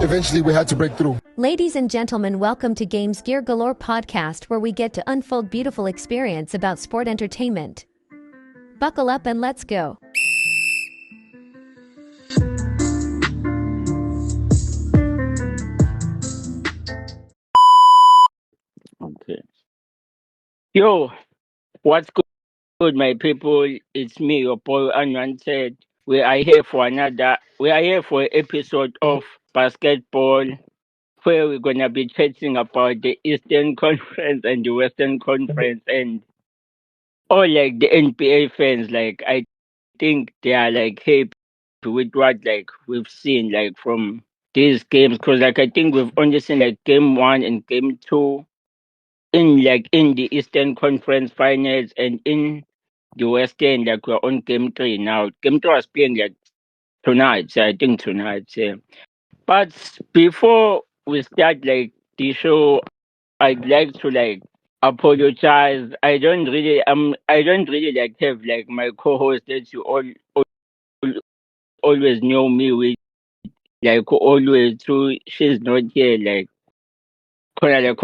eventually we had to break through. Ladies and gentlemen, welcome to Games Gear Galore podcast, where we get to unfold beautiful experience about sport entertainment. Buckle up and let's go. Okay. Yo, what's good, my people? It's me, your boy Unwanted. We are here for an episode of basketball where we're gonna be chatting about the Eastern Conference and the Western Conference and all like the NBA fans. Like I think they are like happy with what like we've seen like from these games because like I think we've only seen like game one and game two in the Eastern Conference Finals and in the Western, like we're on game three now. Game three was playing like tonight, so I think tonight. Yeah. But before we start like the show, I'd like to like apologize. I don't really like have like my co-host that you always know me with like always so she's not here like khona like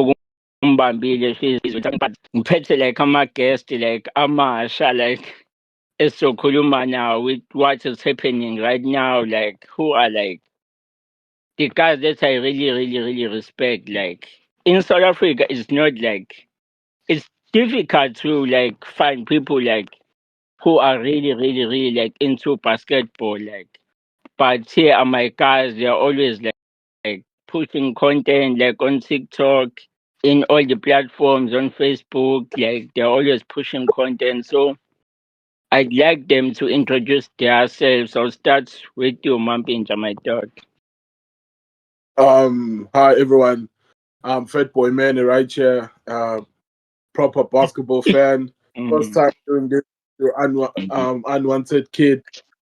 umbambile she's but ngiphethe like ama-guest like amasha like esizokhuluma now with what is happening right now, like who are like the guys that I really respect. Like in South Africa, it's not like it's difficult to like find people like who are really like into basketball. Like, but here are my guys. They're always like pushing content like on TikTok, in all the platforms on Facebook. Like they're always pushing content. So I'd like them to introduce themselves. I'll start with you, Mampinja, my dog. Hi everyone. I'm Fat Boy Manny right here. Proper basketball fan. First Mhm, time doing this. mhm, Unwanted kid.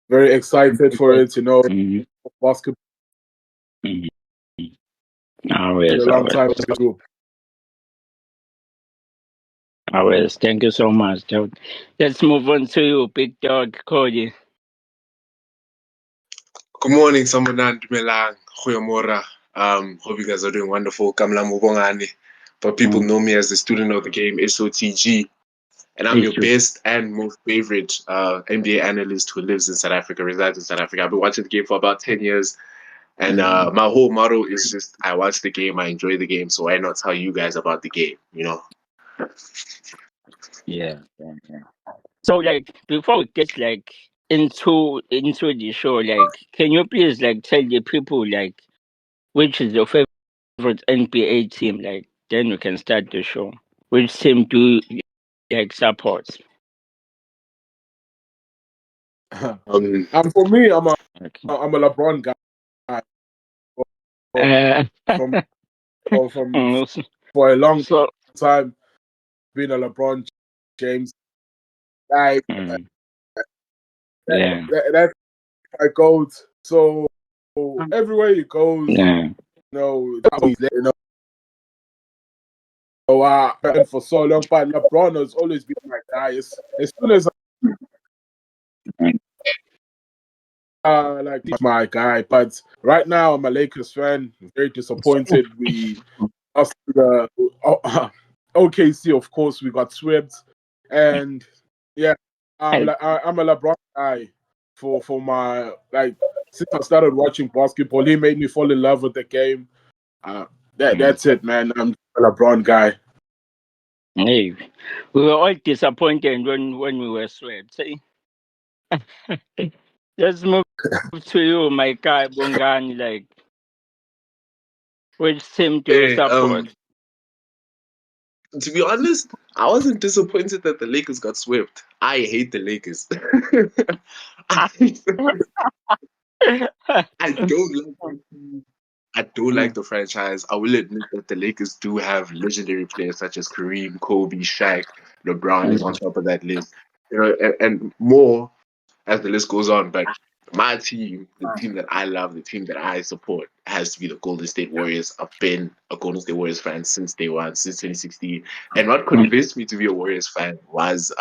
Very excited for it. mhm, Basketball mhm. in a Always, long time always, group. always. Thank you so much, dog. Let's move on to you, big dog, Cody. Good morning, Sambanan Dumelang, Goeiemorgen. Hope you guys are doing wonderful. Kamla Mubongani. But people Mm, know me as the student of the game, SOTG. And I'm your issue. best and most favorite NBA analyst who lives in South Africa, resides in South Africa. I've been watching the game for about 10 years. And my whole motto is just I watch the game, I enjoy the game, so why not tell you guys about the game? Yeah. So, like, before we get like into the show, like, can you please like tell the people like which is your favorite NBA team? Like, then we can start the show. Which team do you like support? Um, For me, Okay. I'm a LeBron guy. Uh, From from so, for a long so time, being a LeBron James guy. mm, yeah, That's my goat. So everywhere he goes, yeah. he's there. And for so long, but LeBron has always been my guy. As soon as like he's my guy, but right now I'm a Lakers fan. Very disappointed. We lost to the OKC, of course. We got swept, and yeah, I'm a LeBron guy for my like since I started watching basketball. He made me fall in love with the game. Uh, that's it, man. I'm a LeBron guy. Hey, we were all disappointed when we were swept. See? Let's move to you, my guy Bongani. Like, which team do you hey, support? to be honest, I wasn't disappointed that the Lakers got swept. I hate the Lakers. I, I don't like the team. I don't like the franchise. I will admit that the Lakers do have legendary players such as Kareem, Kobe, Shaq, LeBron is on top of that list. And more as the list goes on. But my team, the team that I love, the team that I support, has to be the Golden State Warriors. I've been a Golden State Warriors fan since day one, since 2016. And what convinced me to be a Warriors fan was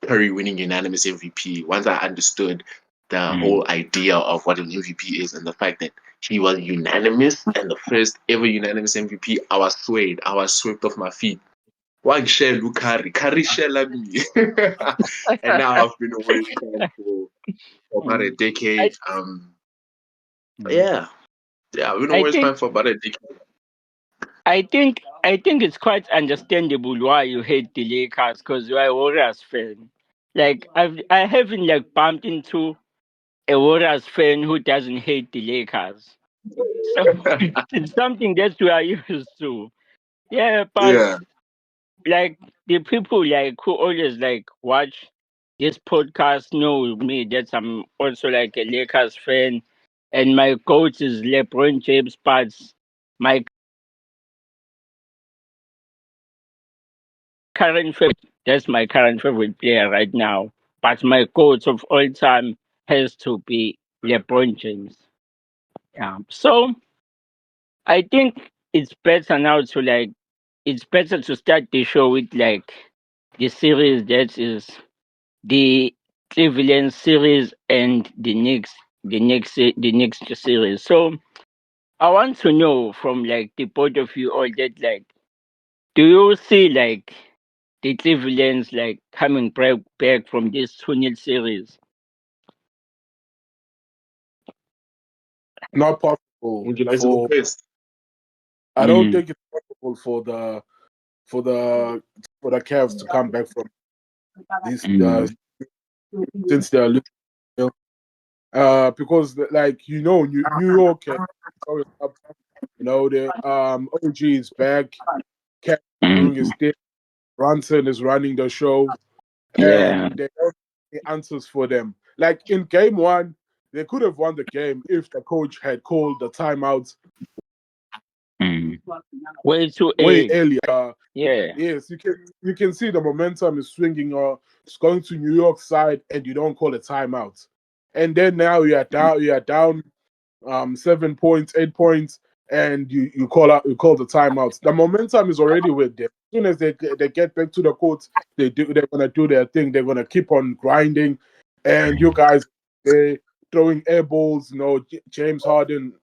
Curry winning unanimous MVP. Once I understood the whole idea of what an MVP is and the fact that he was unanimous, and the first ever unanimous MVP. I was swayed. I was swept off my feet. One share Curry share me. And now I've been a Warriors fan for about a Mm. decade. I, Yeah. Yeah, I've been a I Warriors think fan for about a decade. I think it's quite understandable why you hate the Lakers because you are a Warriors fan. Like I haven't like bumped into a Warriors fan who doesn't hate the Lakers. So it's something that we are used to. Yeah, but Yeah. like the people like who always like watch this podcast know me that I'm also like a Lakers fan and my coach is LeBron James, but my that's my current favorite player right now. But my coach of all time has to be LeBron James. Yeah. So I think it's better now to like it's better to start the show with like the series that is the Cleveland series and the next series. So I want to know from like the both of you all that like do you see like the Cleveland's like coming back from this 2-0 series? Not possible Would you like to go for. first? I don't Mm, think it's possible for the for the Cavs to come back from this mm, since they're losing. Because like New York is always up. The OG is back. Cat doing his mm, thing. Brunson is running the show, yeah. and they don't have any answers for them. Like in game one, they could have won the game if the coach had called the timeouts Mm. Way too way early. earlier. Yeah. Yes, you can see the momentum is swinging. It's going to New York side, and you don't call a timeout. And then now you are down 7 points, 8 points, and you call the timeouts. The momentum is already with them. As soon as they get back to the court, they're gonna do their thing. They're gonna keep on grinding, and you guys they throwing air balls. James Harden,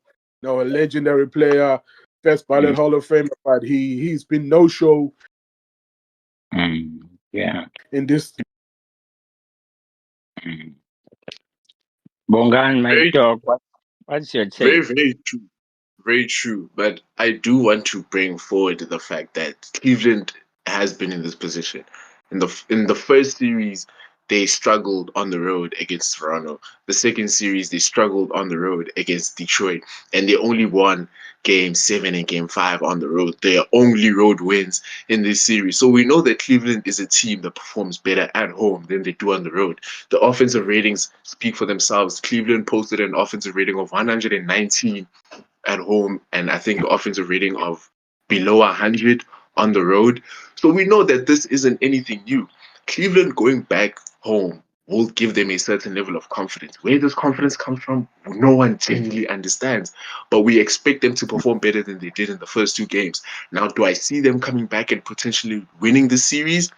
a legendary player, first ballot Mm, Hall of Famer, but he's been no show mm, yeah. in this. Mm. Bongan, my Very, dog. What's your very, take? very true. Very true. But I do want to bring forward the fact that Cleveland has been in this position. In the first series, they struggled on the road against Toronto. The second series, they struggled on the road against Detroit, and they only won Game 7 and Game 5 on the road. Their only road wins in this series. So we know that Cleveland is a team that performs better at home than they do on the road. The offensive ratings speak for themselves. Cleveland posted an offensive rating of 119 at home, and I think offensive rating of below 100 on the road. So we know that this isn't anything new. Cleveland going back home will give them a certain level of confidence. Where does confidence come from? No one genuinely understands. But we expect them to perform better than they did in the first two games. Now, do I see them coming back and potentially winning the series?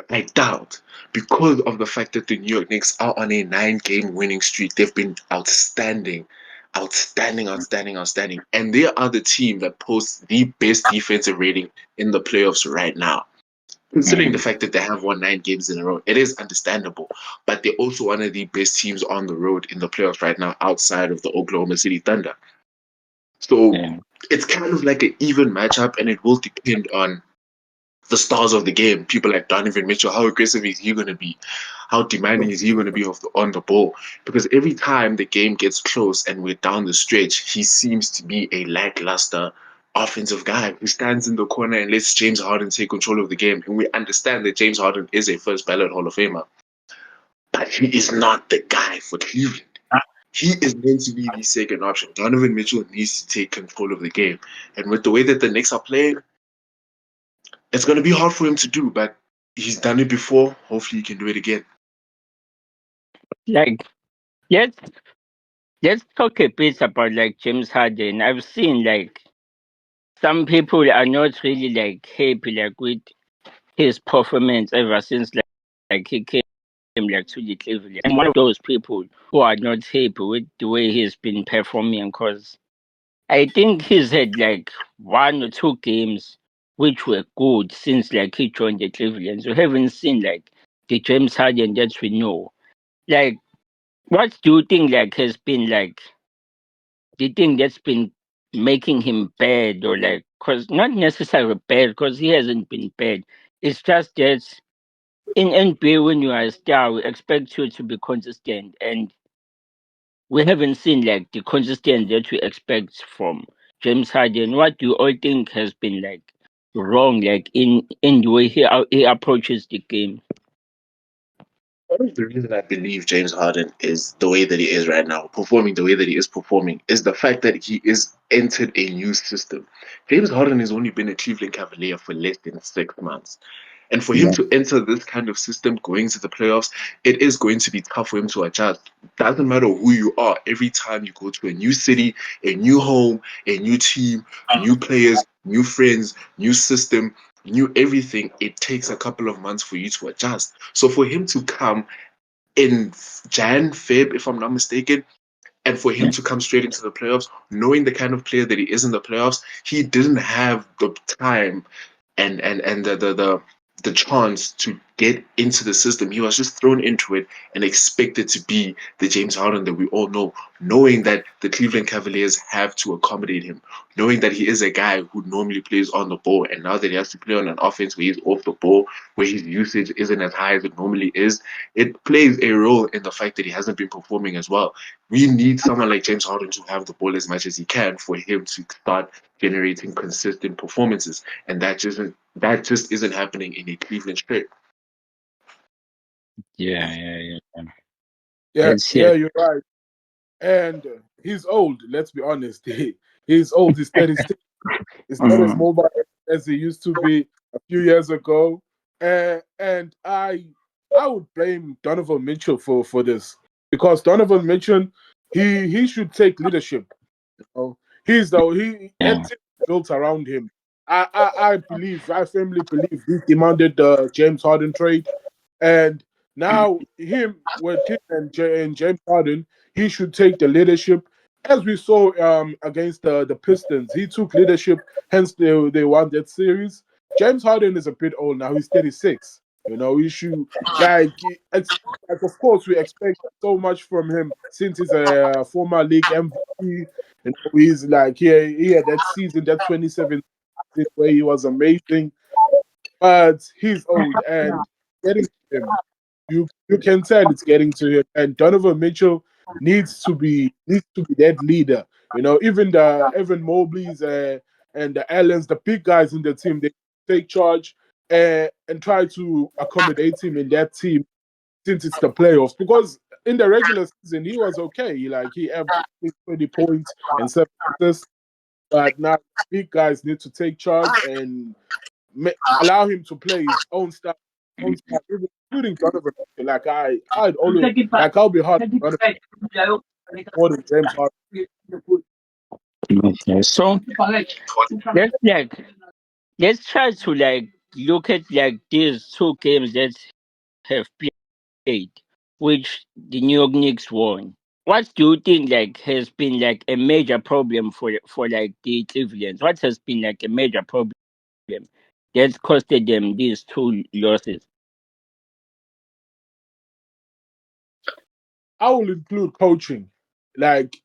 I doubt, because of the fact that the New York Knicks are on a 9-game winning streak. They've been outstanding, outstanding, outstanding, outstanding. And they are the team that posts the best defensive rating in the playoffs right now. Considering the Mm, fact that they have won 9 games in a row, it is understandable. But they're also one of the best teams on the road in the playoffs right now outside of the Oklahoma City Thunder. So yeah. it's kind of like an even matchup, and it will depend on the stars of the game, people like Donovan Mitchell, how aggressive is he going to be? How demanding is he going to be on the ball? Because every time the game gets close and we're down the stretch, he seems to be a lackluster offensive guy who stands in the corner and lets James Harden take control of the game. And we understand that James Harden is a first ballot Hall of Famer, but he is not the guy for Cleveland. He is meant to be the second option. Donovan Mitchell needs to take control of the game. And with the way that the Knicks are playing, it's going to be hard for him to do, but he's done it before. Hopefully, he can do it again. Like let's let's talk a bit about like James Harden. I've seen like some people are not really like happy like with his performance ever since like he came like to the Cleveland. I'm one of those people who are not happy with the way he's been performing because I think he's had like one or two games which were good since like he joined the Cleveland. We haven't seen like the James Harden that we know. Like, what do you think like has been like the thing that's been making him bad, or like, cause not necessarily bad, cause he hasn't been bad. It's just that in NBA when you are a star, we expect you to be consistent, and we haven't seen like the consistency that we expect from James Harden. What do you all think has been like wrong, like in the way he approaches the game? Part of the reason I believe James Harden is the way that he is right now, performing the way that he is performing, is the fact that he is entered a new system. James Harden has only been a Cleveland Cavalier for less than 6 months. And for him to enter this kind of system going to the playoffs, it is going to be tough for him to adjust. Doesn't matter who you are, every time you go to a new city, a new home, a new team, new players, new friends, new system, new everything, it takes a couple of months for you to adjust. So for him to come in Feb, if I'm not mistaken, and for him to come straight into the playoffs, knowing the kind of player that he is in the playoffs, he didn't have the time and the chance to get into the system. He was just thrown into it and expected to be the James Harden that we all know, knowing that the Cleveland Cavaliers have to accommodate him, knowing that he is a guy who normally plays on the ball, and now that he has to play on an offense where he's off the ball, where his usage isn't as high as it normally is, it plays a role in the fact that he hasn't been performing as well. We need someone like James Harden to have the ball as much as he can for him to start generating consistent performances, and that just isn't happening in a Cleveland strip. Yeah. Yeah, That's yeah, it. you're right. And he's old. Let's be honest. He's old. He's 36. He's not as Mm. mobile as he used to be a few years ago. And I would blame Donovan Mitchell for this, because Donovan Mitchell, he should take leadership. You know? He's the he Yeah. that team is built around him. I firmly believe he demanded the James Harden trade, and now him with him and James Harden, he should take the leadership. As we saw against the Pistons, he took leadership. Hence, they won that series. James Harden is a bit old now. He's 36. You know, he should it's like, of course, we expect so much from him since he's a former league MVP. You know, he's like he had that season, that 27 season where he was amazing, but he's old and getting to him. You can tell it's getting to him. And Donovan Mitchell needs to be that leader. You know, even the Evan Mobleys and the Allens, the big guys in the team, they take charge and try to accommodate him in that team since it's the playoffs. Because in the regular season he was okay. He averaged 20 points and 7 assists. But now big guys need to take charge and allow him to play his own style, including Donovan. I'd always I'll be hard on Donovan more than James Harden. Okay. So let's like let's try to like look at like these two games that have played, which the New York Knicks won. What do you think like has been like a major problem for like the Cleveland? What has been like a major problem that's costed them these two losses? I will include coaching. Like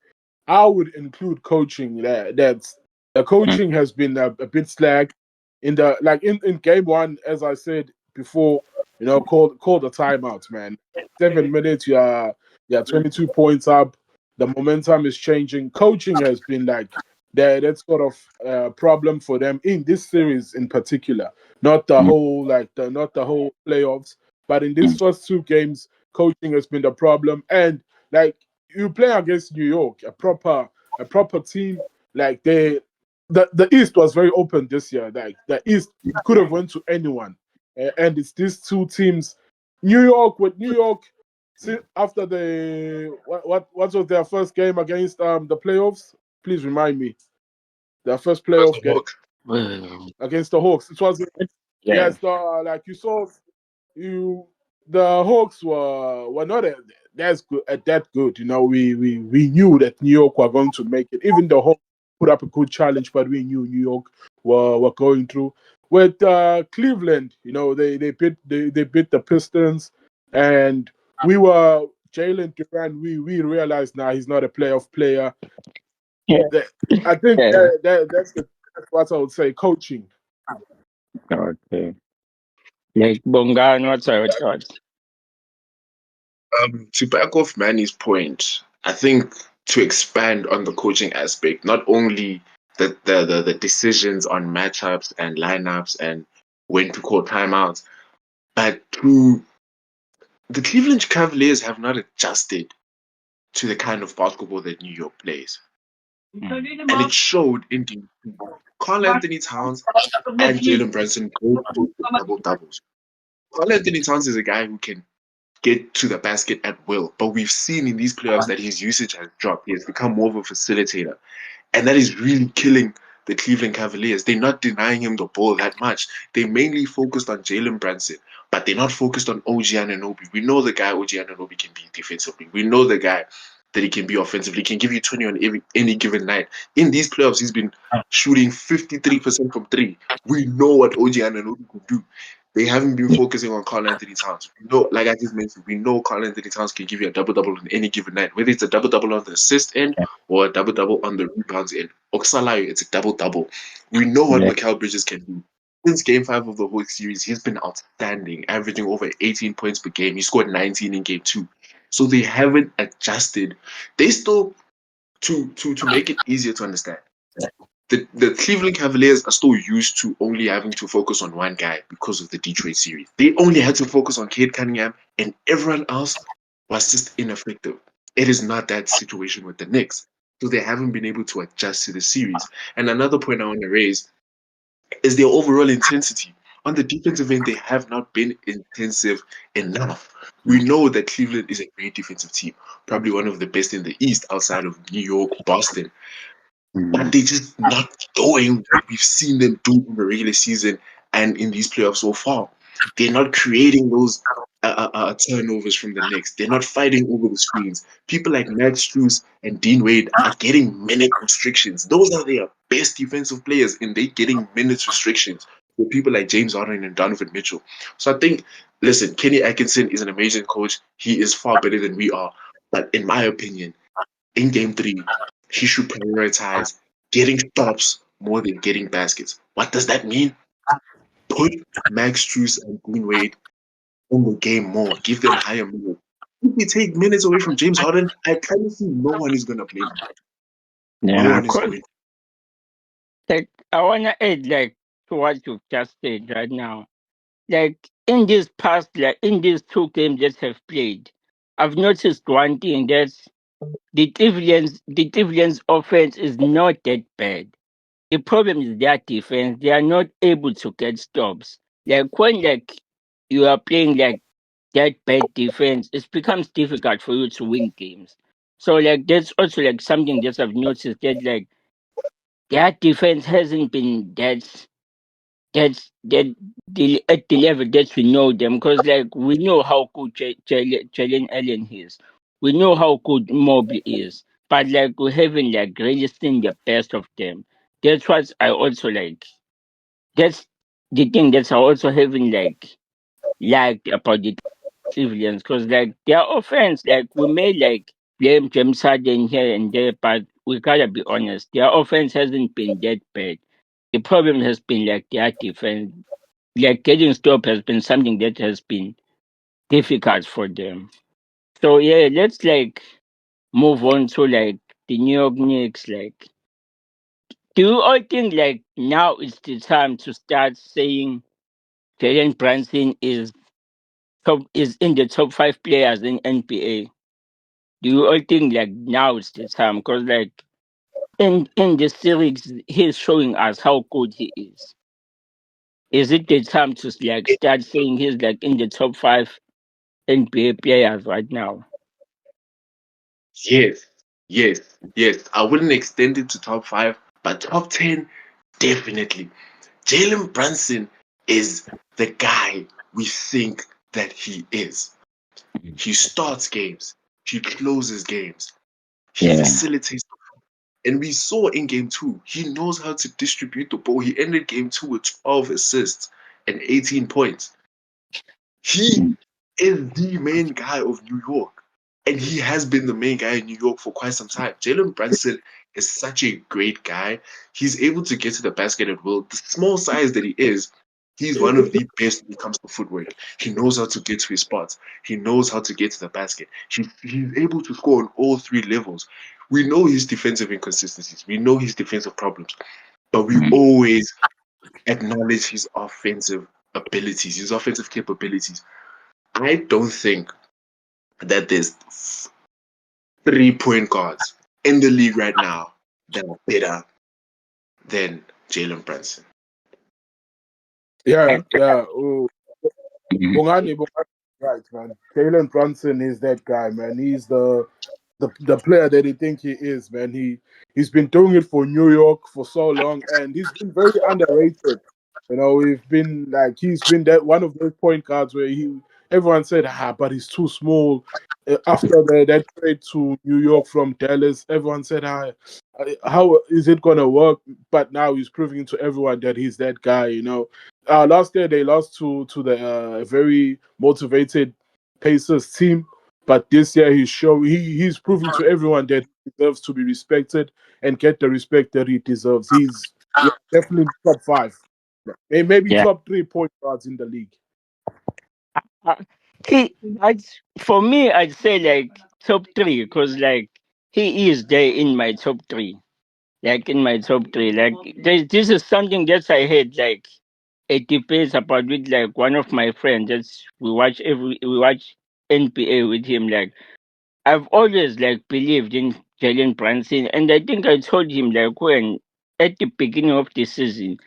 I would include coaching. That's the Mm. coaching has been a bit slack in the in game one, as I said before. You know, call the timeout, man. 7 minutes, you're 22 points up. The momentum is changing. Coaching has been like that sort of problem for them in this series in particular. Not the Mm. whole not the whole playoffs, but in these first two games, coaching has been the problem. And like you play against New York, a proper team. Like the East was very open this year. Like the East could have went to anyone. And it's these two teams. New York, after what was their first game against the playoffs? Please remind me. Their first It was playoff the game Hawks. Well, against the Hawks. It was yeah. yes, like you saw you the Hawks were not that good. You know, we knew that New York were going to make it. Even the Hawks put up a good challenge, but we knew New York were going through. With Cleveland, they beat the Pistons, and we were Jalen Duran. We realized now he's not a playoff player. Yeah. I think Yeah. that's what I would say. Coaching. Okay. Like Bongan, what's our thoughts? To back off Manny's point, I think to expand on the coaching aspect, not only the decisions on matchups and lineups and when to call timeouts, but the Cleveland Cavaliers have not adjusted to the kind of basketball that New York plays. And it showed in game two. Karl Anthony Towns and Jalen Brunson both posted double doubles. Karl Anthony Towns is a guy who can get to the basket at will, but we've seen in these playoffs that his usage has dropped. He has become more of a facilitator. And that is really killing the Cleveland Cavaliers. They're not denying him the ball that much. They mainly focused on Jalen Brunson, but they're not focused on OG Anunoby. We know the guy OG Anunoby can be defensively. We know the guy that he can be offensively. He can give you 20 on any given night. In these playoffs, he's been shooting 53% from three. We know what OG Anunoby can do. They haven't been focusing on Karl Anthony Towns. We know, like I just mentioned, we know Karl Anthony Towns can give you a double-double on any given night, whether it's a double-double on the assist end or a double-double on the rebounds end. Oxalayo, it's a double-double. We know what Yeah. Mikal Bridges can do. Since game 5 of the whole series, he's been outstanding, averaging over 18 points per game. He scored 19 in game 2. So they haven't adjusted. They still, to make it easier to understand, the Cleveland Cavaliers are still used to only having to focus on one guy because of the Detroit series. They only had to focus on Cade Cunningham, and everyone else was just ineffective. It is not that situation with the Knicks. So they haven't been able to adjust to the series. And another point I want to raise is their overall intensity. On the defensive end, they have not been intensive enough. We know that Cleveland is a great defensive team, probably one of the best in the East outside of New York, Boston. But they're just not doing what we've seen them do in the regular season and in these playoffs so far. They're not creating those turnovers from the Knicks. They're not fighting over the screens. People like Max Strus and Dean Wade are getting minute restrictions. Those are their best defensive players, and they're getting minutes restrictions for people like James Harden and Donovan Mitchell. So I think, listen, Kenny Atkinson is an amazing coach. He is far better than we are. But in my opinion, in game 3, he should prioritize getting stops more than getting baskets. What does that mean? Put Max Strus and Dean Wade in the game more. Give them higher minutes. If you take minutes away from James Harden, I promise you no one is going to play him. No Yeah, one is going to. like I wanna add like to what you've just said right now. Like in this past, like in these 2 games that have played, I've noticed one thing that the Cleveland's offense is not that bad. The problem is their defense. They are not able to get stops. Like when like you are playing like that bad defense, it becomes difficult for you to win games. So like that's also like something that I've noticed that like their defense hasn't been that at the level that we know them because like we know how good Jalen Allen is. We know how good Mobley is. But like we haven't like really seen the best of them. That's what I also like. That's the thing that I also haven't like liked about the Clevelands because like their offense, like we may like blame James Harden here and there, but we gotta be honest, their offense hasn't been that bad. The problem has been like their defense. Like getting stop has been something that has been difficult for them. So yeah, let's like move on to like the New York Knicks. Like, do you all think like now is the time to start saying Jalen Brunson is in the top 5 players in NBA? Do you all think like now is the time? Because like in the series, he's showing us how good he is. Is it the time to like start saying he's like in the top 5 NBA players right now? Yes, yes. I wouldn't extend it to top 5, but top 10, definitely. Jalen Brunson is the guy we think that he is. He starts games. He closes games. He Yeah. facilitates. And we saw in game 2, he knows how to distribute the ball. He ended game 2 with 12 assists and 18 points. He is the main guy of New York. And he has been the main guy in New York for quite some time. Jalen Brunson is such a great guy. He's able to get to the basket at will. The small size that he is, he's one of the best when it comes to footwork. He knows how to get to his spots. He knows how to get to the basket. He's able to score on all 3 levels. We know his defensive inconsistencies. We know his defensive problems. But we always acknowledge his offensive abilities, his offensive capabilities. I don't think that there's 3-point guards in the league right now that are better than Jalen Brunson. Yeah. Bongani, right, man. Jalen Brunson is that guy, man. He's the player that he think he is, man. He's been doing it for New York for so long, and he's been very underrated. You know, he's been that one of those point guards where everyone said, but he's too small. After that trade to New York from Dallas, everyone said, how is it gonna work? But now he's proving to everyone that he's that guy. You know, last year they lost to the very motivated Pacers team. But this year he's proving to everyone that he deserves to be respected and get the respect that he deserves. He's definitely top 5, maybe Yeah. top 3 point guards in the league. Uh, for me, I'd say like top 3 because like he is there in my top 3. Like in my top 3, like this is something that I had like a debate about with like one of my friends. That's we watch NBA with him. Like I've always like believed in Jalen Brunson, and I think I told him like when at the beginning of the season,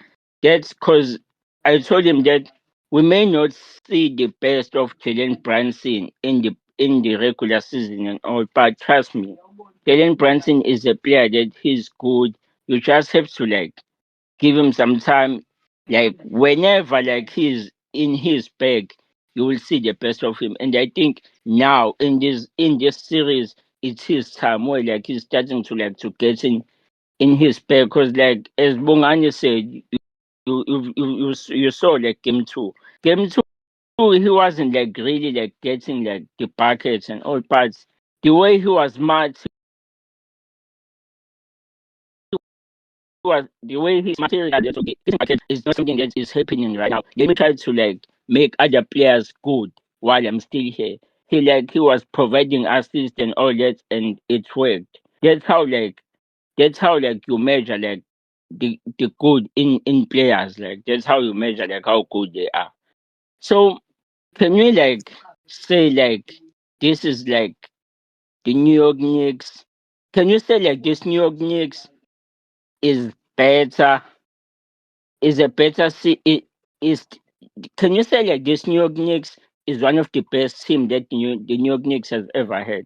that's because I told him that we may not see the best of Jalen Brunson in the regular season and all, but trust me, Jalen Brunson is a player that he's good. You just have to like give him some time. Like whenever like he's in his bag, you will see the best of him. And I think now in this series, it's his time where like he's starting to like to get in his bag. Because like as Bongani said, you saw like game two, he wasn't like really like getting like the buckets and all parts. The way he was smart, was the way he's material that okay, this market is not something that is happening right now. Let me try to like make other players good while I'm still here. He was providing assist and all that and it worked. That's how like you measure like the good in players. Like that's how you measure like how good they are. So can you like say like this is like the New York Knicks? Can you say like this New York Knicks is better is a better is can you say like this New York Knicks is one of the best team that the New York Knicks has ever had?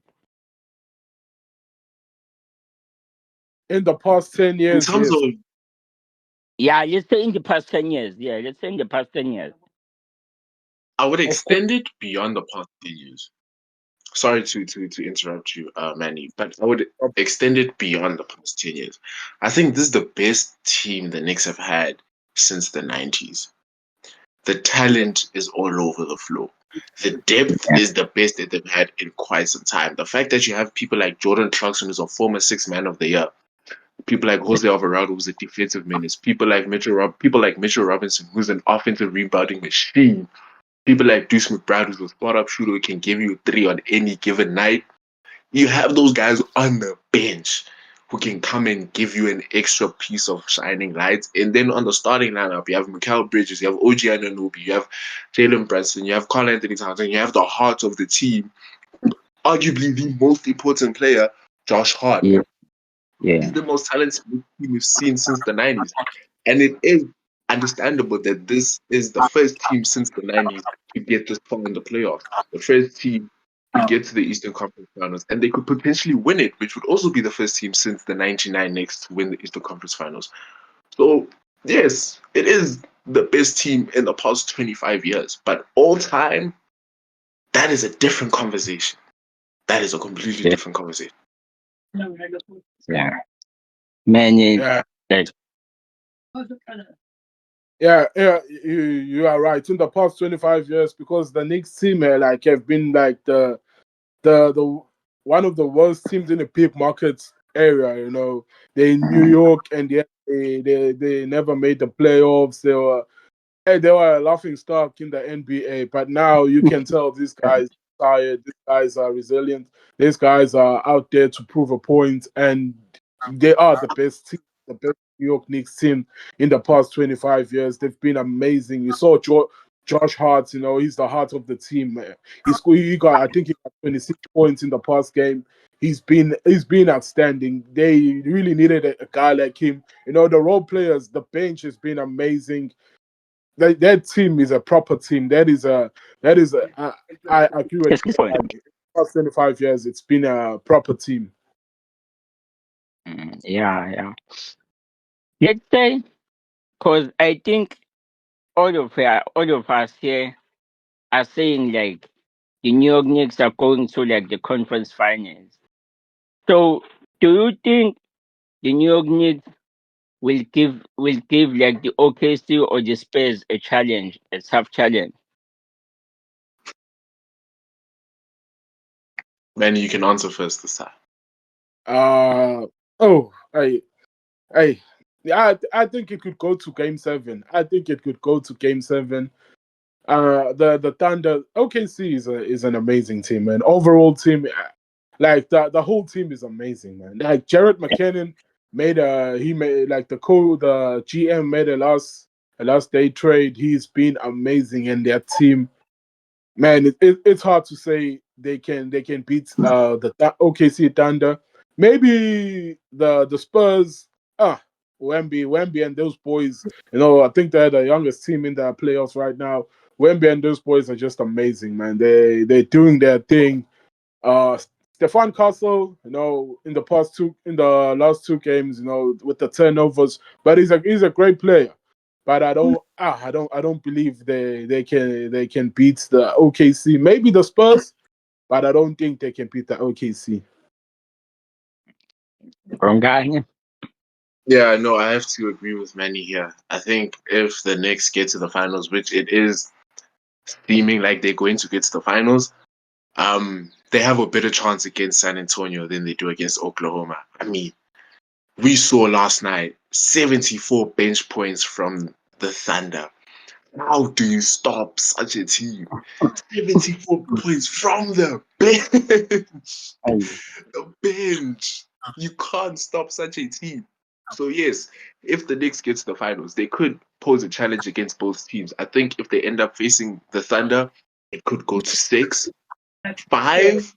In the past 10 In years, terms yes. of, Yeah, let's say in the past 10 years. Yeah, let's say in the past 10 years. I would Of course. extend it beyond the past 10 years. Sorry to interrupt you, Manny, but I would extend it beyond the past 10 years. I think this is the best team the Knicks have had since the 90s. The talent is all over the floor. The depth is the best that they've had in quite some time. The fact that you have people like Jordan Clarkson, who's a former Sixth Man of the Year, people like Jose Alvarado, who's a defensive menace, people like Mitchell Robinson, who's an offensive rebounding machine, people like Deuce McBride, who's a spot-up shooter who can give you 3 on any given night. You have those guys on the bench who can come and give you an extra piece of shining light. And then on the starting lineup, you have Mikal Bridges, you have OG Anunoby, you have Jalen Brunson, you have Carl Anthony Towns, and you have the heart of the team, arguably the most important player, Josh Hart. Yeah, yeah. He's the most talented team we've seen since the 90s. And it is understandable that this is the first team since the 90s to get this far in the playoffs. The first team to get to the Eastern Conference Finals. And they could potentially win it, which would also be the first team since the 99 Knicks to win the Eastern Conference Finals. So, yes, it is the best team in the past 25 years. But all time, that is a different conversation. That is a completely Yeah. different conversation. Yeah. Many Yeah, like you are right. In the past 25 years, because the Knicks team like have been like the one of the worst teams in the peak markets area. They're in New York, and yet they never made the playoffs. They were a laughing stock in the NBA, but now you can tell these guys are tired. These guys are resilient. These guys are out there to prove a point, and they are the best team, the best New York Knicks team in the past 25 years. They've been amazing. You saw Josh Hart. He's the heart of the team. He got, I think he got 26 points in the past game. He's been outstanding. They really needed a guy like him. The role players, the bench has been amazing. That team is a proper team. I agree with it's this you. point. Like, past 25 years, it's been a proper team. Yeah. Let's say, because I think all of us here are saying like the New York Knicks are going to like the conference finals. So do you think the New York Knicks will give like the OKC or the Spurs a challenge, a tough challenge? Manny, you can answer first this time. Uh oh, hey, yeah, I think it could go to Game 7. I think it could go to Game 7. The Thunder OKC is an amazing team, man. Overall team, like the whole team is amazing, man. Like Jared McKinnon made like the GM made a last day trade. He's been amazing, and their team, man, it's hard to say they can beat OKC Thunder. Maybe the Spurs, Wemby and those boys. I think they're the youngest team in the playoffs right now. Wemby and those boys are just amazing, man. They're doing their thing. Uh, Stefan Castle, in the last two games, with the turnovers, but he's a great player. But I don't believe they can beat the OKC. Maybe the Spurs, but I don't think they can beat the OKC. Wrong guy. Yeah, no, I have to agree with Manny here. I think if the Knicks get to the finals, which it is seeming like they're going to get to the finals, they have a better chance against San Antonio than they do against Oklahoma. I mean, we saw last night 74 bench points from the Thunder. How do you stop such a team? 74 points from the bench. The bench. You can't stop such a team. So yes, if the Knicks get to the finals, they could pose a challenge against both teams. I think if they end up facing the Thunder, it could go to 6. 5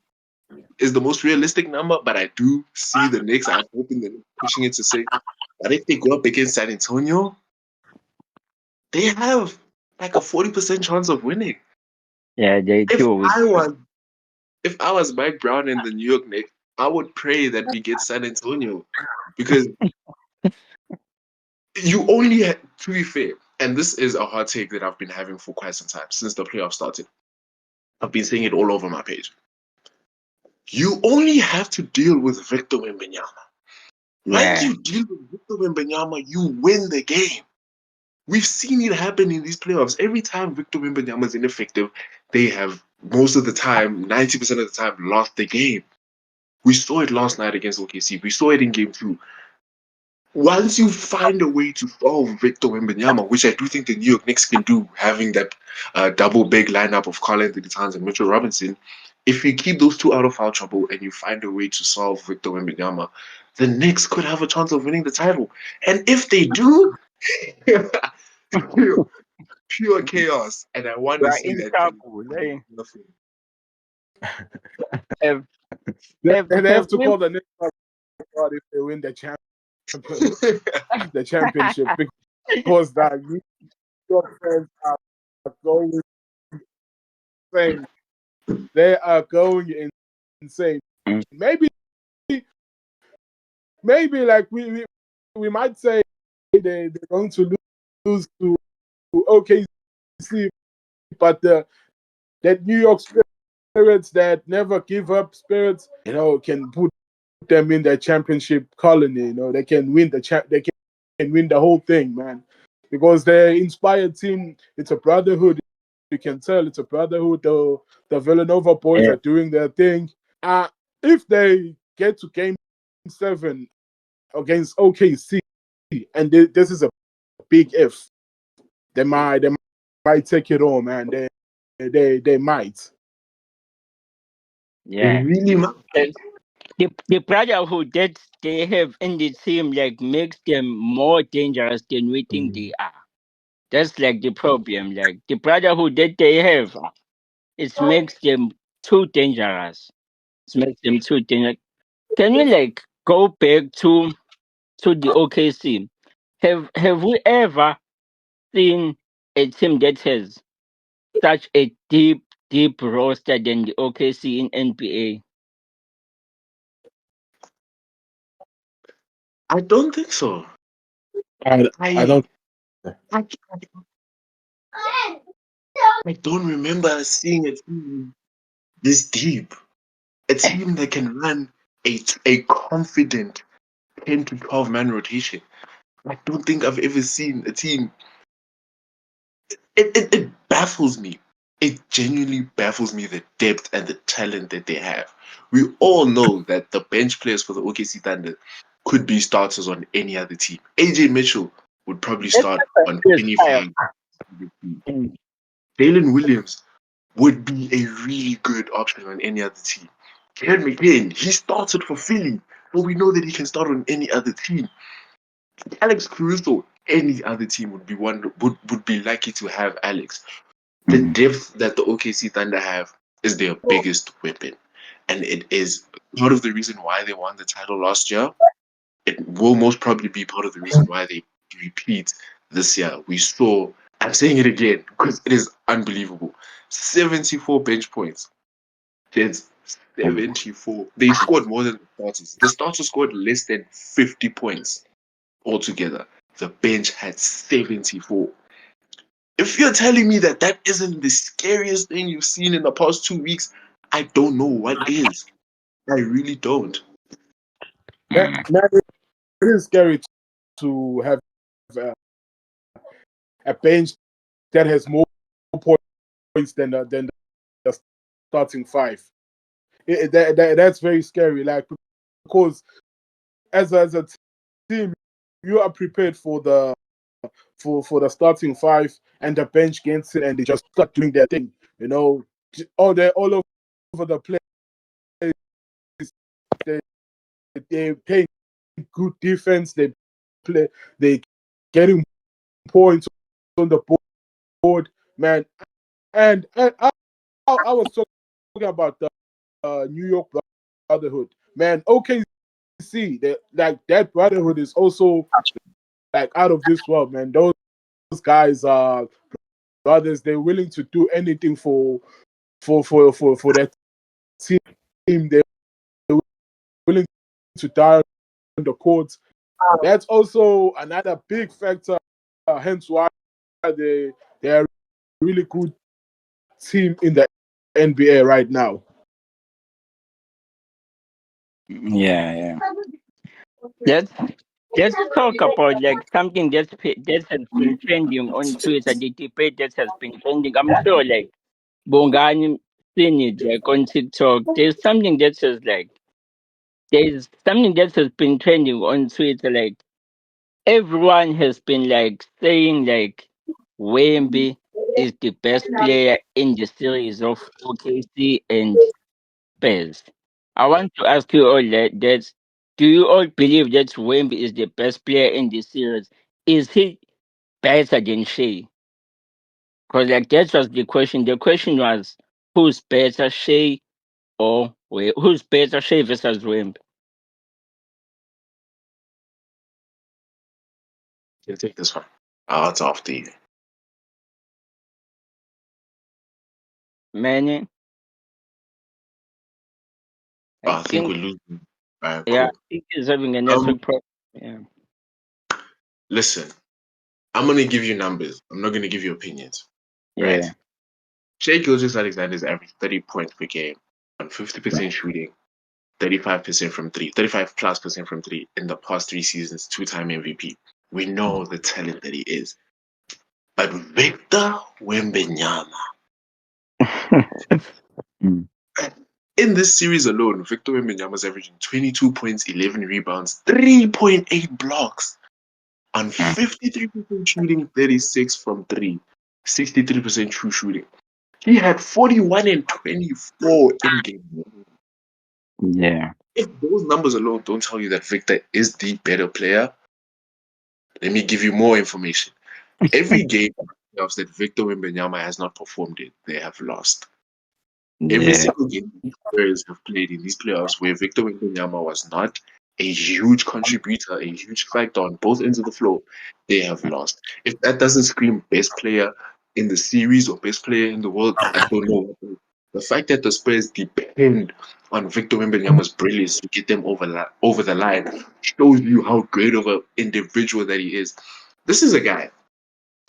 is the most realistic number, but I do see the Knicks. I'm hoping they're pushing it to 6. But if they go up against San Antonio, they have like a 40% chance of winning. Yeah, they If do. I was if I was Mike Brown in the New York Knicks, I would pray that we get San Antonio because you only had, to be fair, and this is a hot take that I've been having for quite some time since the playoffs started. I've been saying it all over my page. You only have to deal with Victor Wembanyama. Once Yeah. you deal with Victor Wembanyama, you win the game. We've seen it happen in these playoffs. Every time Victor Wembanyama is ineffective, they have most of the time, 90% of the time, lost the game. We saw it last night against OKC. We saw it in game 2. Once you find a way to solve Victor Wembanyama, which I do think the New York Knicks can do, having that double big lineup of Karl-Anthony Towns and Mitchell Robinson, if you keep those two out of foul trouble and you find a way to solve Victor Wembanyama, the Knicks could have a chance of winning the title. And if they do, pure, pure chaos. And I want to We're see in that thing. trouble. If They, if they if have to call the Knicks out if they win the championship, because that New York fans are going insane. They are going insane. Mm. Maybe like we might say they're going to lose to OKC, but that New York spirits, that never give up spirits, can put them in their championship colony. You know, they can win they can win the whole thing, man. Because they're inspired team. It's a brotherhood. You can tell it's a brotherhood. The Villanova boys Yeah. are doing their thing. If they get to game 7 against OKC, and this is a big if, they might take it on, man. They might. They Yeah. really might. The brotherhood that they have in the team like makes them more dangerous than we think they are. That's like the problem. Like the brotherhood that they have, it makes them too dangerous. It makes them too dangerous. Can we like go back to the OKC? Have we ever seen a team that has such a deep roster than the OKC in NBA? I don't think so. I I don't. I, I don't remember seeing a team this deep. A team that can run a confident 10 to 12 man rotation. I don't think I've ever seen a team. It baffles me. It genuinely baffles me the depth and the talent that they have. We all know that the bench players for the OKC Thunder could be starters on any other team. AJ Mitchell would probably That's start not on the any style. five. Jalen Williams would be a really good option on any other team. Ken McCain, he started for Philly, but we know that he can start on any other team. Alex Caruso, any other team would be lucky to have Alex. The depth that the OKC Thunder have is their biggest weapon, and it is part of the reason why they won the title last year. It will most probably be part of the reason why they repeat this year. We saw, I'm saying it again because it is unbelievable. 74 bench points. It's 74. They scored more than the starters. The starters scored less than 50 points altogether. The bench had 74. If you're telling me that that isn't the scariest thing you've seen in the past 2 weeks, I don't know what is. I really don't. Man, it is scary to have uh, a bench that has more points than the starting five. That's very scary. Like, because as a team, you are prepared for the starting five, and the bench gets it, and they just start doing their thing. You know, they're all over the place. They they play good defense. They getting points on the board, man. And I was talking about the New York Brotherhood, man. OKC, that brotherhood is also like out of this world, man. Those guys are brothers. They're willing to do anything for that team. They're willing to die on the court. That's also another big factor. Hence why they are a really good team in the NBA right now. Yeah, yeah. Let's let's talk about like something that has been trending on Twitter. The debate that has been trending. I'm sure like Bongani seen it like on TikTok. There's something that has been trending on Twitter. Like everyone has been like saying like Wemby is the best player in the series of OKC and Spurs. I want to ask you all that do you all believe that Wemby is the best player in the series? Is he better than Shea? Because like that was the question. The question was who's better, Shea who's better, Shea versus Wemby? You take this one. It's after you. Manny, I I think think we're losing. All right, yeah, I cool. think he's having a Um, network problem. Yeah. listen, I'm gonna give you numbers. I'm not gonna give you opinions. Right? Yeah. Shea Gilgeous Alexander's averaged 30 points per game on 50% shooting 35% from three, 35+% from three in the past 3 seasons, 2-time MVP. We know the talent that he is. But Victor Wembanyama, in this series alone, Victor Wembanyama is averaging 22 points, 11 rebounds, 3.8 blocks on 53% shooting, 36 from three, 63% true shooting. He had 41 and 24 in game. Yeah. If those numbers alone don't tell you that Victor is the better player, let me give you more information. Every game that Victor Wembanyama has not performed in, they have lost. Every Yeah. single game the Spurs have played in these playoffs where Victor Wembanyama was not a huge contributor, a huge factor on both ends of the floor, they have lost. If that doesn't scream best player in the series or best player in the world, I don't know. The fact that the Spurs depend on Victor Wembanyama's brilliance to get them over the line shows you how great of an individual that he is. This is a guy.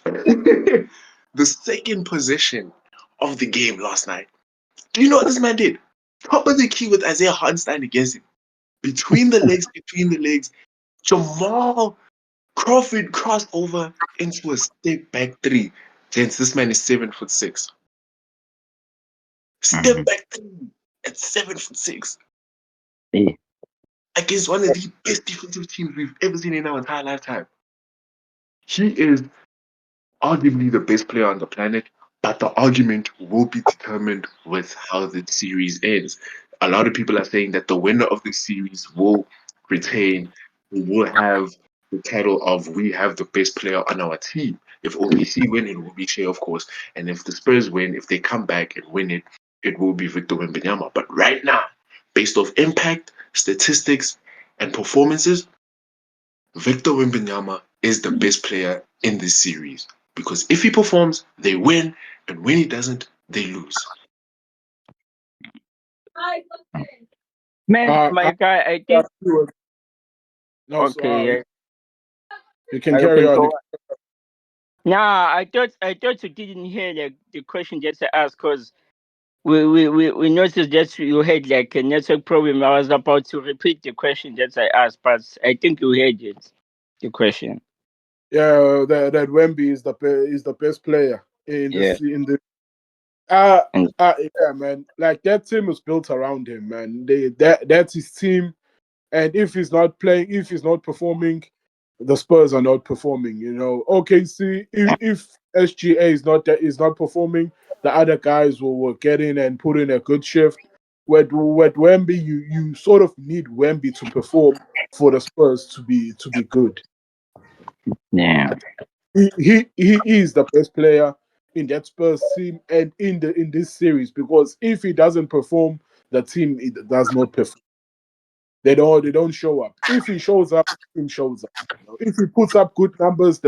The second possession of the game last night. Do you know what this man did? Top of the key with Isaiah Harden against him. Between the legs, Jamal Crawford crossed over into a step back three. Gents, this man is 7'6". Step back three at 7'6". Yeah. Against one of the best defensive teams we've ever seen in our entire lifetime. He is arguably the best player on the planet, but the argument will be determined with how the series ends. A lot of people are saying that the winner of the series will retain, we will have the title of we have the best player on our team. If OKC win, it will be Shea, of course. And if the Spurs win, if they come back and win it, it will be Victor Wembanyama. But right now, based off impact, statistics, and performances, Victor Wembanyama is the best player in this series. Because if he performs, they win, and when he doesn't, they lose. Man, Uh, my I, guy, I think no, so, okay, yeah. you can You carry can on. go. Nah, I thought you didn't hear like the question just asked because we noticed that you had like a network problem. I was about to repeat the question that I asked, but I think you heard it. The question. Yeah, that Wemby is the best player in Yeah. the And yeah, man. Like that team is built around him, man. That's his team. And if he's not performing, the Spurs are not performing. You know, OKC, if SGA is not performing, the other guys will get in and put in a good shift. With Wemby, you sort of need Wemby to perform for the Spurs to be good. Yeah. He is the best player in that Spurs team and in this series because if he doesn't perform, the team it does not perform. They don't show up. If he shows up, the team shows up. You know? If he puts up good numbers,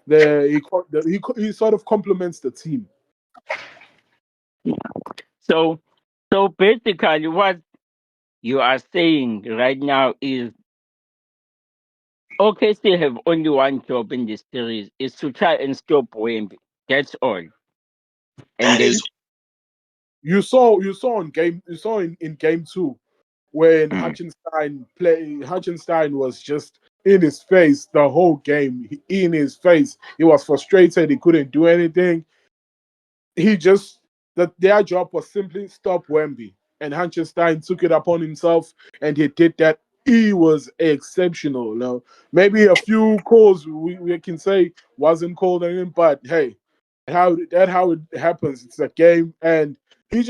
he sort of complements the team. so basically what you are saying right now is OKC have only one job in this series is to try and stop Wemby. That's all. And That they is You saw in game two when mm, Hutchinstein was just in his face the whole game. In his face, he was frustrated. He couldn't do anything. He just that their job was simply stop Wemby, and Hutchinstein took it upon himself, and he did that. He was exceptional. Now, maybe a few calls we can say wasn't called on him, but hey, how it happens. It's a game, and he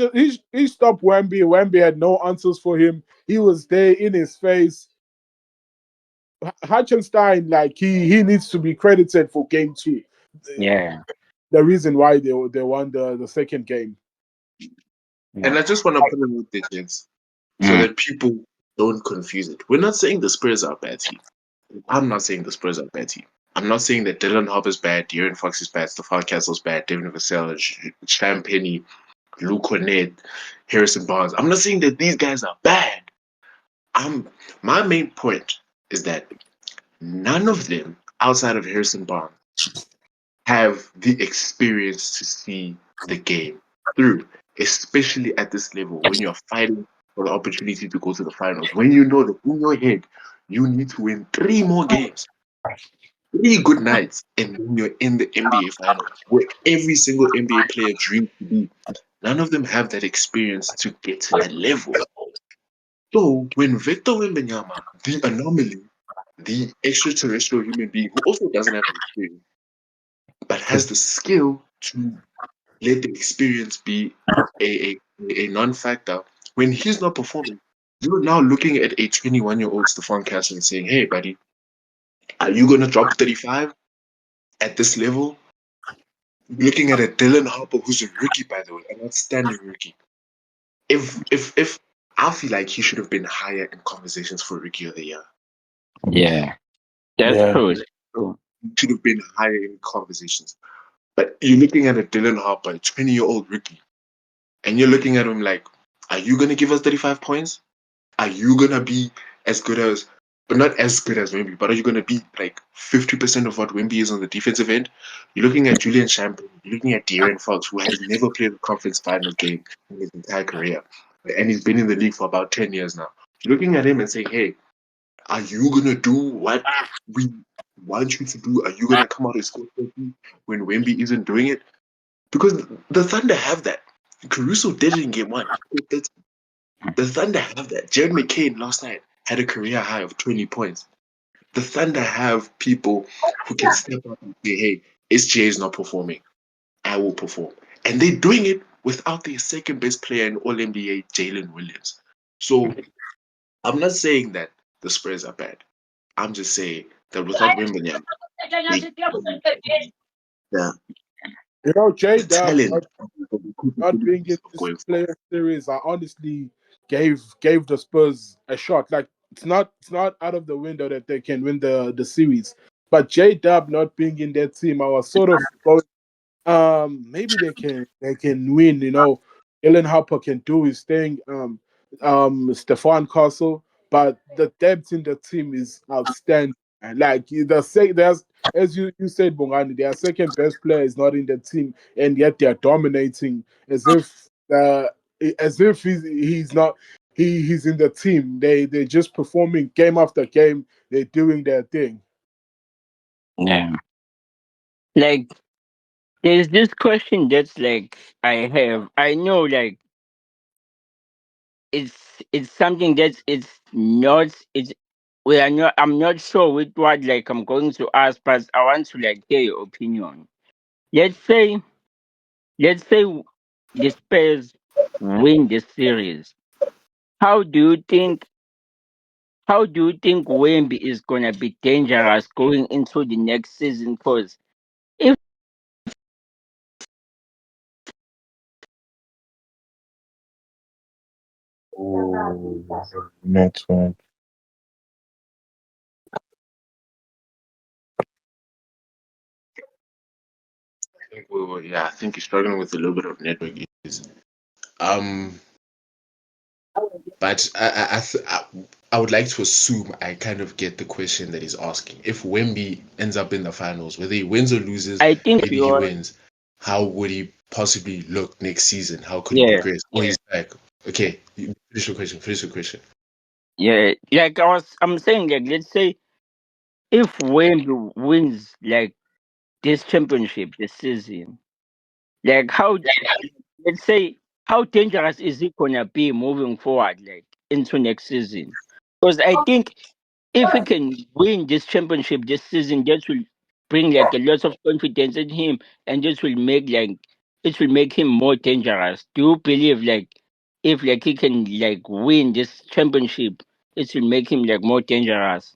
stopped Wemby. Wemby had no answers for him. He was there in his face. Hutchinstein, like he needs to be credited for game two. yeah. The reason why they won the second game. And Yeah. I just want to put in with the kids so Mm. that people don't confuse it. We're not saying the Spurs are a bad team. I'm not saying the Spurs are a bad team. I'm not saying that Dylan Harper's bad, De'Aaron Fox is bad, Stephon Castle's bad, Devin Vassell, Sham Penny, Luke Cornett, Harrison Barnes. I'm not saying that these guys are bad. My main point is that none of them, outside of Harrison Barnes, have the experience to see the game through, especially at this level when you're fighting for the opportunity to go to the finals. When you know that in your head you need to win 3 more games, 3 good nights, and then you're in the NBA finals, where every single NBA player dreams to be. None of them have that experience to get to that level. So when Victor Wembanyama, the anomaly, the extraterrestrial human being who also doesn't have the experience, but has the skill to let the experience be a non-factor, when he's not performing, you're now looking at a 21-year-old Stephon Castle and saying, "Hey, buddy, are you gonna drop 35 at this level?" You're looking at a Dylan Harper who's a rookie, by the way, an outstanding rookie. If I feel like he should have been higher in conversations for Rookie of the Year. Yeah. That's Yeah. true. That's true. He should have been higher in conversations. But you're looking at a Dylan Harper, a 20-year-old rookie, and you're looking at him like, are you gonna give us 35 points? Are you gonna be as good as, but not as good as Wemby, but are you gonna be like 50% of what Wemby is on the defensive end? You're looking at Julian Champagne, you're looking at De'Aaron Fox, who has never played a conference finals game in his entire career, and he's been in the league for about 10 years now. You're looking at him and saying, hey, are you gonna do what we want you to do? Are you gonna come out and score 30 when Wemby isn't doing it? Because the Thunder have that. Caruso did it in game one. The Thunder have that. Jared McCain last night had a career high of 20 points. The Thunder have people who can step up and say, hey, SGA is not performing. I will perform. And they're doing it without their second best player in All NBA, Jalen Williams. So I'm not saying that the Spurs are bad. I'm just saying that without Wembanyama, they, the, You know, J the Dub talent not being in of this going player series, I honestly gave the Spurs a shot. Like it's not out of the window that they can win the series. But J Dub not being in that team, I was sort of going, maybe they can win. You know, Ellen Harper can do his thing. Stephon Castle, but the depth in the team is outstanding. And like there's as you said, Bongani, their second best player is not in the team, and yet they're dominating as if he's not he's in the team. They're just performing game after game. They're doing their thing. Yeah. Like, there's this question that's like I have. I know, like, it's something that's it's not it's we are not. I'm not sure with what like I'm going to ask, but I want to like hear your opinion. Let's say let's say the Spurs win the series. How do you think? How do you think Wemby is gonna be dangerous going into the next season? Because if Oh, network. yeah, I think he's struggling with a little bit of network issues. Um, but I would like to assume I kind of get the question that he's asking. If Wemby ends up in the finals, whether he wins or loses, I think maybe he you're wins. How would he possibly look next season? How could he yeah progress? Or he's back. Okay, finish your question. Finish your question. yeah like I'm saying, like, let's say if Wemby wins like this championship this season, like how let's say how dangerous is he gonna be moving forward like into next season? Because I think if he can win this championship this season, that will bring like a lot of confidence in him, and this will make like it will make him more dangerous. Do you believe like if like he can like win this championship, it will make him like more dangerous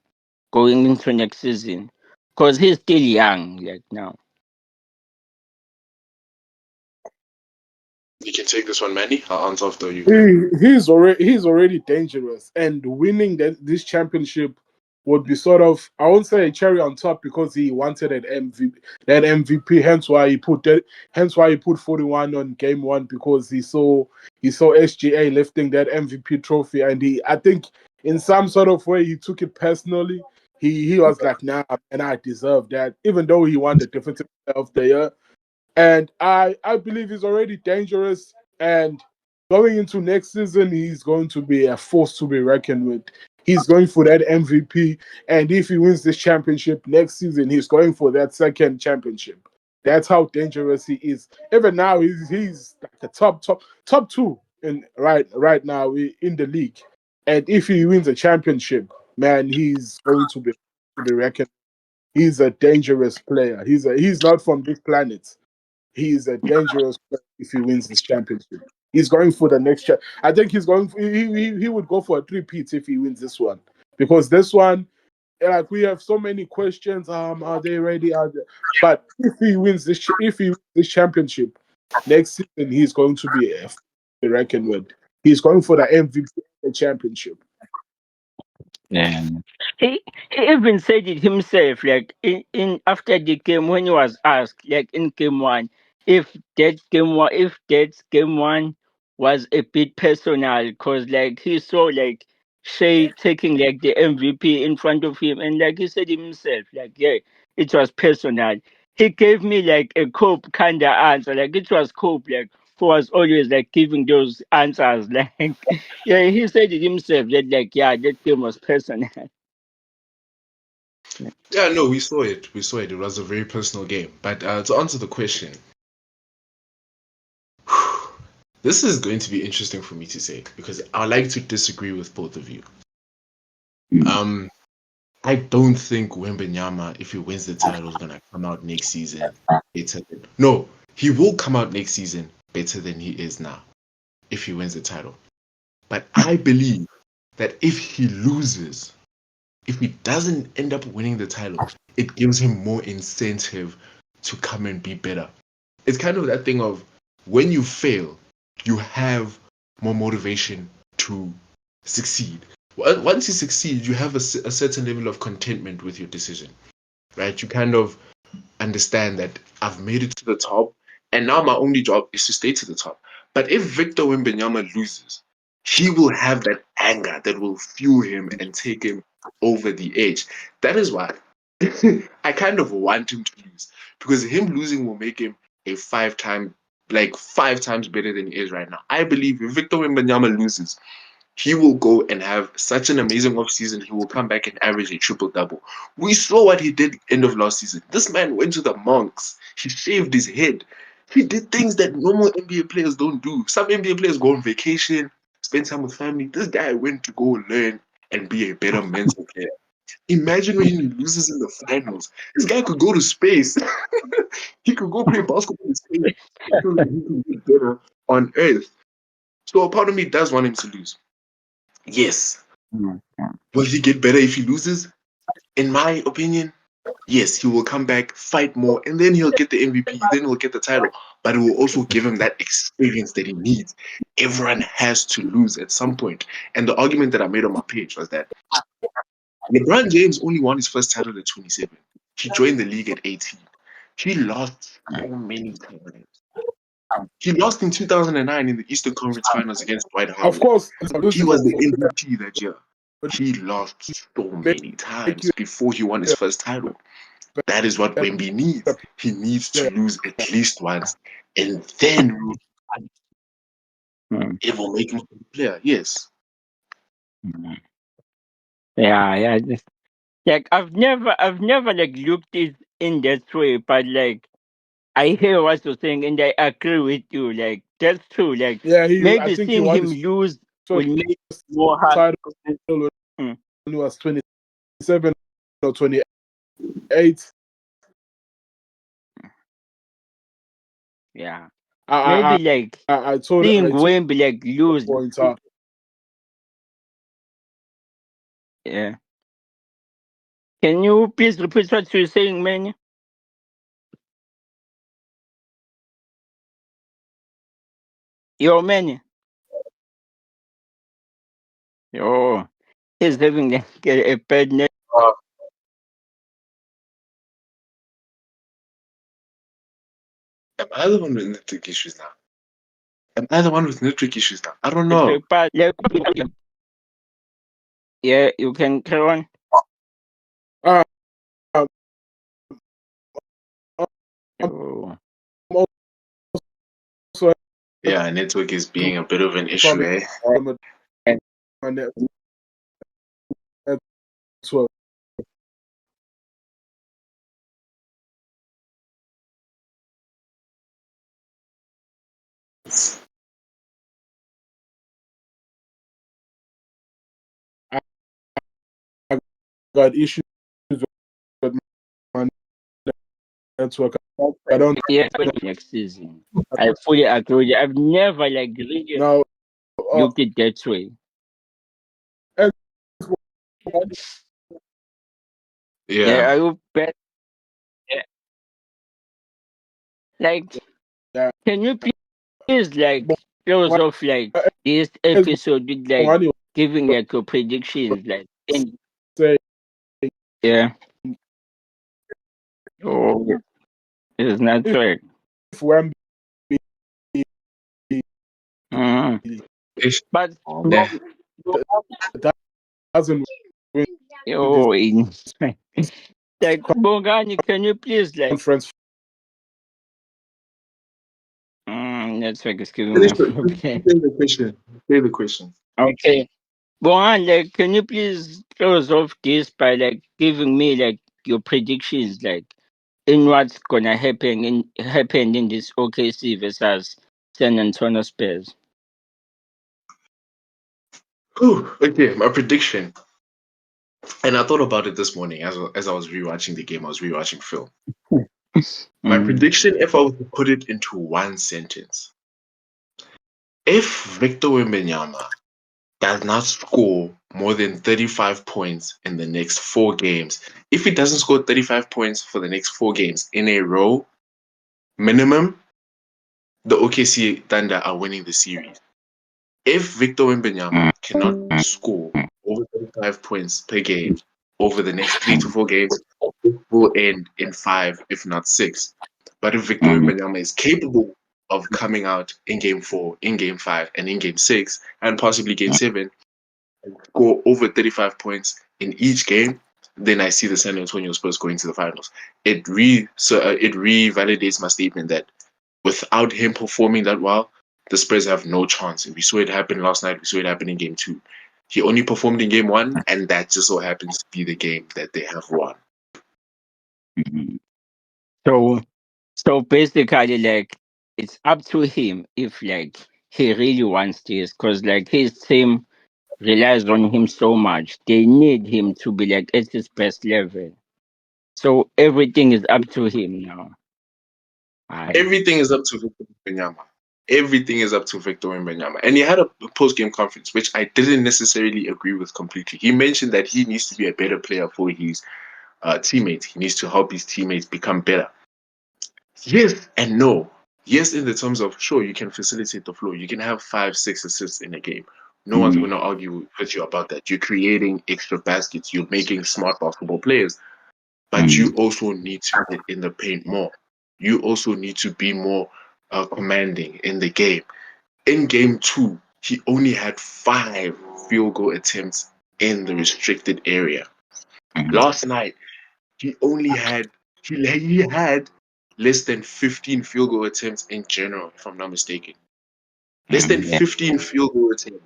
going into next season? Because he's still young, like now. You can take this one, Manny. I'll answer after you. He's already dangerous, and winning this championship would be sort of, I won't say a cherry on top, because he wanted that MVP. Hence why he put 41 on game one, because he saw SGA lifting that MVP trophy, and I think in some sort of way he took it personally. He was like, nah, and I deserve that, even though he won the defensive player of the year. And I believe he's already dangerous. And going into next season, he's going to be a force to be reckoned with. He's going for that MVP, and if he wins this championship next season, he's going for that second championship. That's how dangerous he is. Even now, he's like a top two in right now in the league. And if he wins a championship, man, he's going to be reckoned. He's a dangerous player. He's not from this planet. He's a dangerous player if he wins this championship. He's going for the next. I think he's going. He would go for a three-peat if he wins this one, because this one, like, we have so many questions. Are they ready? But if he wins this championship next season, he's going to be reckoned with. He's going for the MVP of the championship. Yeah. He even said it himself, like in after the game when he was asked, like in game one, if that game one was a bit personal, cause like he saw like Shay taking like the MVP in front of him, and like he said himself, like yeah, it was personal. He gave me like a cope kind of answer, like it was cope, like who was always like giving those answers, like yeah, he said it himself that like yeah, that game was personal. Yeah, no, we saw it. We saw it. It was a very personal game. But to answer the question, this is going to be interesting for me to say because I like to disagree with both of you. Mm. I don't think Wembenyama, if he wins the title, is gonna come out next season better than. No, he will come out next season better than he is now if he wins the title. But I believe that if he loses, if he doesn't end up winning the title, it gives him more incentive to come and be better. It's kind of that thing of when you fail, you have more motivation to succeed. Once you succeed, you have a certain level of contentment with your decision, right? You kind of understand that I've made it to the top, and now my only job is to stay to the top. But if Victor Wembanyama loses, he will have that anger that will fuel him and take him over the edge. That is why I kind of want him to lose because him losing will make him a five times better than he is right now. I believe if Victor Wembanyama loses, he will go and have such an amazing offseason. He will come back and average a triple double. We saw what he did end of last season. This man went to the monks. He shaved his head. He did things that normal NBA players don't do. Some NBA players go on vacation, spend time with family. This guy went to go learn and be a better mental player. Imagine when he loses in the finals. This guy could go to space. He could go play basketball in space. He could be better on Earth. So a part of me does want him to lose. Yes. Mm. Will he get better if he loses? In my opinion, yes, he will come back, fight more, and then he'll get the MVP, then he'll get the title. But it will also give him that experience that he needs. Everyone has to lose at some point. And the argument that I made on my page was that LeBron James only won his first title at 27. He joined the league at 18. He lost so many times. He lost in 2009 in the Eastern Conference Finals against Dwight Of Howard. course, He was the MVP that year. He lost so make many make times you before he won his first title. That is what Wemby needs. He needs to lose at least once, and then Mm. it will make him a player. Yes. Mm. Yeah. Like I've never like looked it in that way, but like I hear what you're saying and I agree with you. Like that's true. Like yeah. I maybe think he seeing won him his lose first will make it more hard. title when Mm, he was 27 or 28. yeah. I Maybe like seeing I told Wemby like the lose. point. Yeah. Can you please repeat what you're saying, man? Yo, man. Yo, he's having like a bad net. Uh, am I the one with network issues now? Am I the one with network issues now? I don't know. But like, yeah, you can carry on. Uh, I'm Oh, also Yeah, network is being a bit of an issue, Probably eh? my network. I got issues with my network. I don't Yeah, but next season. I fully agree with you. I've never like really know. looked at that way. And Yeah, Yeah. I hope bet like yeah, can you please like close off like this episode with like Bonani giving like your predictions like in say yeah. Oh it's not if right. Wemby Mm. Ish. But Yeah. doesn't win this oh like Bongani, can you please like conference, network is giving me Finish a say problem. the question. Say the question. Okay. Bohan, like, can you please close off this by like giving me like your predictions, like in what's gonna happen in this OKC versus San Antonio Spurs? Whew, okay, my prediction. And I thought about it this morning as I was rewatching the game. I was rewatching film. My Mm, prediction, if I was to put it into one sentence, if Victor Wembanyama does not score more than 35 points in the next 4 games, if he doesn't score 35 points for the next 4 games in a row, minimum, the OKC Thunder are winning the series. If Victor Wembanyama cannot score over 35 points per game over the next 3 to 4 games, it will end in 5, if not 6. But if Victor mm, Wembanyama is capable of coming out in game 4, in game 5, and in game 6, and possibly game 7, score over 35 points in each game, then I see the San Antonio Spurs going to the finals. It revalidates my statement that without him performing that well, the Spurs have no chance. And we saw it happen last night. We saw it happen in game 2. He only performed in game 1, and that just so happens to be the game that they have won. mm. So so basically like it's up to him if like he really wants this because like his team relies on him so much. They need him to be like at his best level. So everything is up to him now. I Everything is up to Victor Wembanyama. Everything is up to Victor Wembanyama. And he had a post-game conference, which I didn't necessarily agree with completely. He mentioned that he needs to be a better player for his teammates. He needs to help his teammates become better. Yes and no. Yes, in the terms of sure, you can facilitate the flow. You can have 5, 6 assists in a game. No one's mm, going to argue with you about that. You're creating extra baskets. You're making smart basketball players. But you mm, also need to get in the paint more. You also need to be more commanding in the game. In game 2, he only had 5 field goal attempts in the restricted area. mm, Last night, he only had he had less than 15 field goal attempts in general, if I'm not mistaken. Less than yeah. 15 field goal attempts.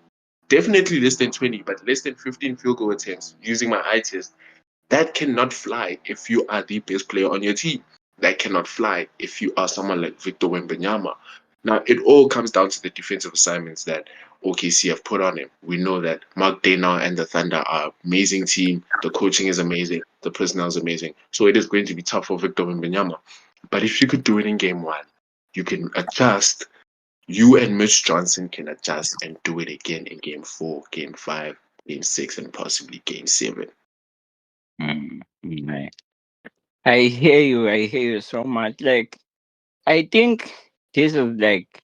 Definitely less than 20, but less than 15 field goal attempts using my eye test. That cannot fly if you are the best player on your team. That cannot fly if you are someone like Victor Wembanyama. Now, it all comes down to the defensive assignments that OKC have put on him. We know that Mark Dana and the Thunder are an amazing team. The coaching is amazing. The personnel is amazing. So it is going to be tough for Victor Wembanyama. But if you could do it in game 1, you can adjust. You and Mitch Johnson can adjust and do it again in game 4, game 5, game 6, and possibly game 7. Right. I hear you. I hear you so much. Like, I think this is like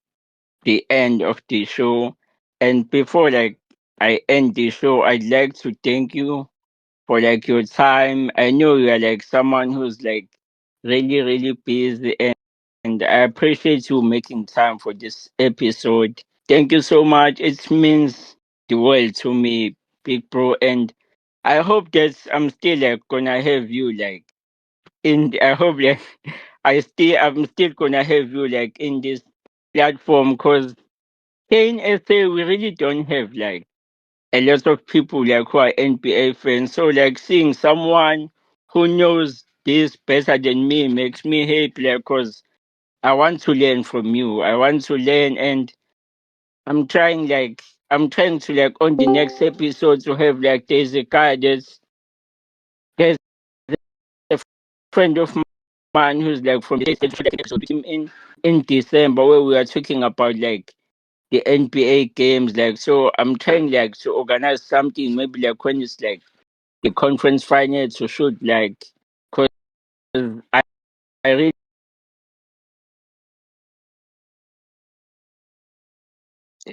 the end of the show. And before like I end the show, I'd like to thank you for like your time. I know you are like someone who's like really, really busy, and I appreciate you making time for this episode. Thank you so much. It means the world to me, big bro. And I hope that I'm still like gonna have you like I hope like I'm still gonna have you like in this platform because here in SA, we really don't have like a lot of people like who are NBA fans. So like seeing someone who knows this better than me makes me happy, like, cause I want to learn from you. I want to learn, and I'm trying to like on the next episode to have like there's a guy there's a friend of mine who's like from the States, like episode with him in December where we are talking about like the NBA games. Like, so I'm trying like to organize something maybe like when it's like the conference final to shoot like because I, I really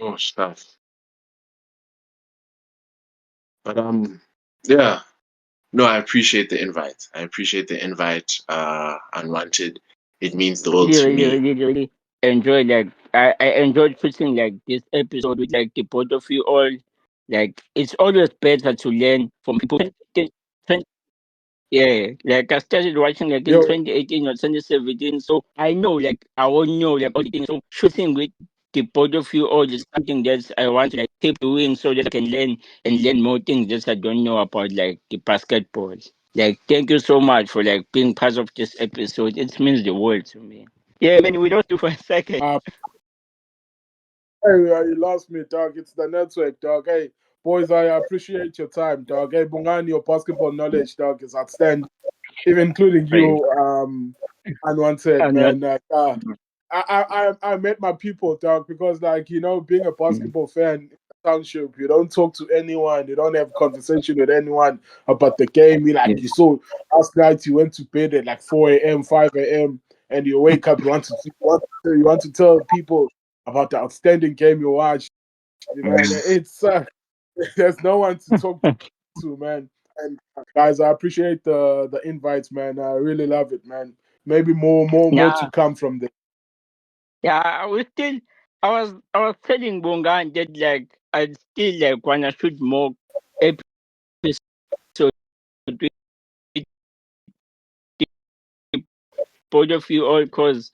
Oh, stuff. But yeah. No, I appreciate the invite. I appreciate the invite. Unwanted. It means the world to me. really enjoy like I enjoyed putting like this episode with like the both of you all. Like it's always better to learn from people. Yeah, like I started watching like in Yo, 2018 or 2017, so I know like I won't know like all the things. So shooting with the both of you all is something that I want to like keep doing so that I can learn and learn more things that I don't know about like the basketball. Like thank you so much for like being part of this episode. It means the world to me. Yeah, man, we lost you for a second. uh, you lost me, dog. It's the network, dog. Hey, boys, I appreciate your time, dog. Hey, Bungani, your basketball knowledge, dog, is outstanding, even including Right. you, Unwanted, I'm not. man. I met my people, dog, because like being a basketball fan in the township, you don't talk to anyone, you don't have conversation with anyone about the game. Yeah. You saw last night, you went to bed at like 4 a.m., 5 a.m., and you wake up, you want to tell people about the outstanding game you watched. And it's there's no one to talk to, man. And guys, I appreciate the invites, man. I really love it, man. Maybe more to Yeah, come from this. yeah. I was still. I was telling Bonga that like I still like wanna shoot more episodes with the both of you all because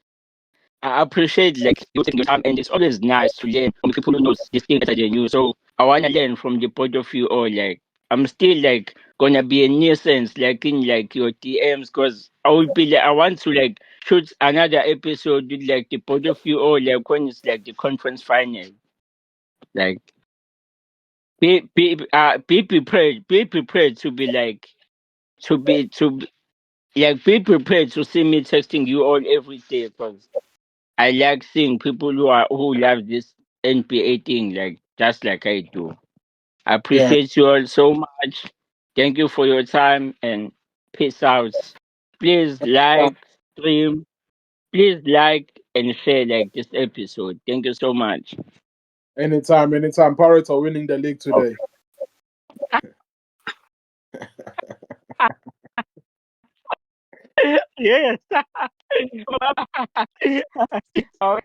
I appreciate like you taking your time and it's always nice to learn from people who knows this thing better than you. So I wanna learn from the both of you all. Like I'm still like gonna be a nuisance like in like your DMs because I will be like I want to like shoot another episode with like the both of you all like when it's like the conference final. Like be prepared to be like like be prepared to see me texting you all every day because I like seeing people who love this NBA thing like just like I do. I Yeah. appreciate you all so much. Thank you for your time and peace out. Please like, stream, please like and share like this episode. Thank you so much. Anytime. Pirates are winning the league today. Yes. Oh,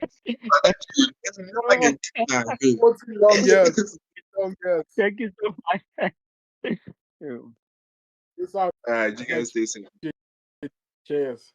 It's not like a 14 long years. Long years. thank you so much. It's out, You man. guys stay safe. Cheers.